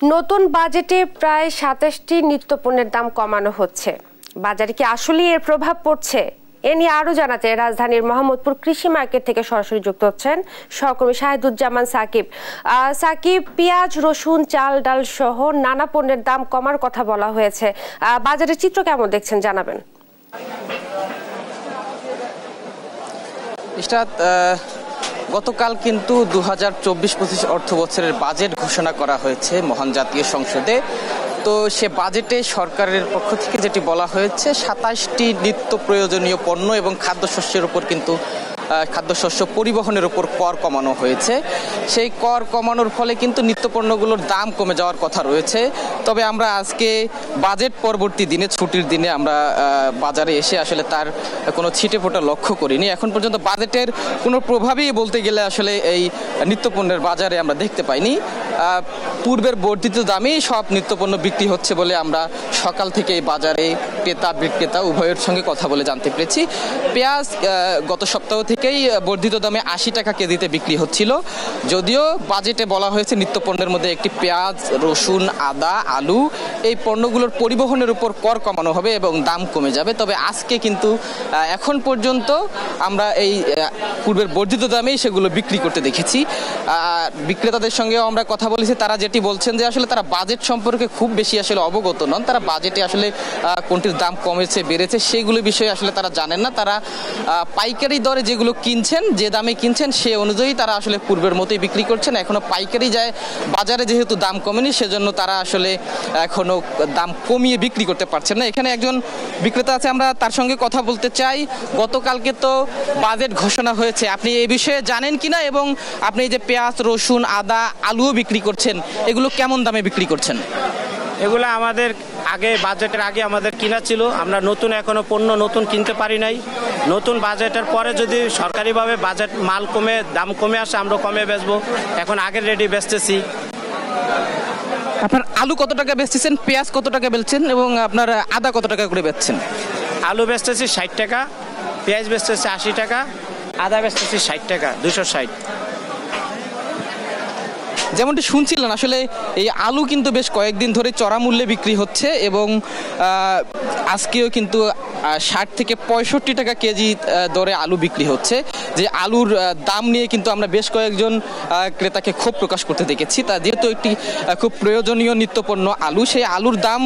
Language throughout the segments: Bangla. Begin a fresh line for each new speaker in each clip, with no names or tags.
নতুন বাজেটে প্রায় ২৭টি নিত্যপণ্যের দাম কমানো হচ্ছে। বাজারে কি আসলেই এর প্রভাব পড়ছে? এ নিয়ে আরো জানাতে রাজধানীর মোহাম্মদপুর কৃষি মার্কেট থেকে সরাসরি যুক্ত হচ্ছেন সহকর্মী শাহেদুজ্জামান সাকিব। সাকিব, পেঁয়াজ, রসুন, চাল, ডাল সহ নানা পণ্যের দাম কমার কথা বলা হয়েছে। বাজারের চিত্র কেমন দেখছেন জানাবেন।
গতকাল কিন্তু 2024-25 অর্থ বছরের বাজেট ঘোষণা করা হয়েছে মহান জাতীয় সংসদে। তো সে বাজেটে সরকারের পক্ষ থেকে যেটি বলা হয়েছে 27টি নিত্য প্রয়োজনীয় পণ্য এবং খাদ্যশস্যের উপর কিন্তু খাদ্যশস্য পরিবহনের উপর কর কমানো হয়েছে। সেই কর কমানোর ফলে কিন্তু নিত্যপণ্যগুলোর দাম কমে যাওয়ার কথা রয়েছে। তবে আমরা আজকে বাজেট পরবর্তী দিনে ছুটির দিনে আমরা বাজারে এসে আসলে তার কোনো ছিটেফোঁটা লক্ষ্য করিনি। এখন পর্যন্ত বাজেটের কোনো প্রভাবই বলতে গেলে আসলে এই নিত্যপণ্যের বাজারে আমরা দেখতে পাইনি। পূর্বের বর্ধিত দামেই সব নিত্যপণ্য বিক্রি হচ্ছে বলে আমরা সকাল থেকে এই বাজারে ক্রেতা বিক্রেতা উভয়ের সঙ্গে কথা বলে জানতে পেরেছি। পেঁয়াজ গত সপ্তাহ থেকেই বর্ধিত দামে 80 টাকা কেজিতে বিক্রি হচ্ছিল। যদিও বাজেটে বলা হয়েছে নিত্যপণ্যের মধ্যে একটি পেঁয়াজ, রসুন, আদা, আলু এই পণ্যগুলোর পরিবহনের উপর কর কমানো হবে এবং দাম কমে যাবে। তবে আজকে কিন্তু এখন পর্যন্ত আমরা এই পূর্বের বর্ধিত দামেই সেগুলো বিক্রি করতে দেখেছি। বিক্রেতাদের সঙ্গেও আমরা কথা বলেছি, তারা যেটি বলছেন যে আসলে তারা বাজেট সম্পর্কে খুব বেশি আসলে অবগত নন। তারা বাজেটে আসলে কোনটির দাম কমেছে বেড়েছে সেইগুলো বিষয়ে আসলে তারা জানেন না। তারা পাইকারি দরে যেগুলো কিনছেন, যে দামে কিনছেন সে অনুযায়ী তারা আসলে পূর্বের মতোই বিক্রি করছেন। এখনো পাইকারি যায় বাজারে যেহেতু দাম কমেনি সেজন্য তারা আসলে এখনো দাম কমিয়ে বিক্রি করতে পারছেন না। এখানে একজন বিক্রেতা আছে, আমরা তার সঙ্গে কথা বলতে চাই। গতকালকে তো বাজেট ঘোষণা হয়েছে, আপনি এই বিষয়ে জানেন কিনা এবং আপনি এই যে পেঁয়াজ, রসুন, আদা, আলুও বিক্রি করছেন, এগুলো কেমন দামে বিক্রি করছেন?
এগুলো আমাদের আগে বাজেটের আগে আমাদের কিনা ছিল, আমরা নতুন এখনো পণ্য নতুন কিনতে পারি নাই। নতুন বাজেটের পরে যদি সরকারিভাবে বাজেট মাল কমে দাম কমে আসে আমরা কমে বেচবো। এখন আগের রেডি বেচতেছি।
আপনার আলু কত টাকা বেচতেছেন, পেঁয়াজ কত টাকা বেচছেন এবং আপনার আদা কত টাকা করে বেচছেন?
আলু বেচতেছি 60 টাকা, পেঁয়াজ বেচতেছি 80 টাকা, আদা বেচতেছি 60 টাকা, 260।
যেমনটি শুনছিলেন আসলে এই আলু কিন্তু বেশ কয়েকদিন ধরে চড়া মূল্যে বিক্রি হচ্ছে এবং আজকেও কিন্তু 60 থেকে 65 টাকা কেজি দরে আলু বিক্রি হচ্ছে। যে আলুর দাম নিয়ে কিন্তু আমরা বেশ কয়েকজন ক্রেতাকে ক্ষোভ প্রকাশ করতে দেখেছি। তা যেহেতু একটি খুব প্রয়োজনীয় নিত্যপণ্য আলু, সেই আলুর দাম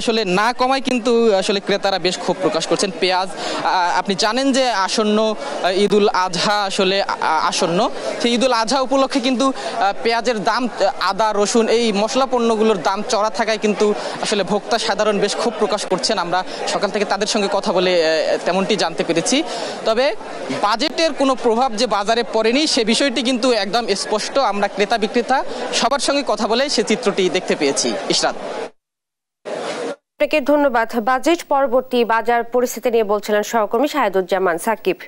আসলে না কমায় কিন্তু আসলে ক্রেতারা বেশ ক্ষোভ প্রকাশ করছেন। পেঁয়াজ, আপনি জানেন যে আসন্ন ঈদুল আজহা আসলে আসন্ন, সেই ঈদুল আজহা উপলক্ষে কিন্তু পেঁয়াজের দাম, আদা, রসুন এই মশলা পণ্যগুলোর দাম চড়া থাকায় কিন্তু আসলে ভোক্তা সাধারণ বেশ ক্ষোভ প্রকাশ করছেন। আমরা সকাল থেকে তাদের সঙ্গে কথা বলে তেমনটি জানতে পেরেছি। তবে বাজেটের কোনো প্রভাব যে বাজারে পড়েনি সে বিষয়টি কিন্তু একদম স্পষ্ট। আমরা ক্রেতা বিক্রেতা সবার সঙ্গে কথা বলে সে চিত্রটি দেখতে পেয়েছি। ইশরাত,
আপনাকে ধন্যবাদ। বাজেট পরবর্তী বাজার পরিস্থিতি নিয়ে বলছিলেন সহকর্মী শাহেদুজ্জামান সাকিব।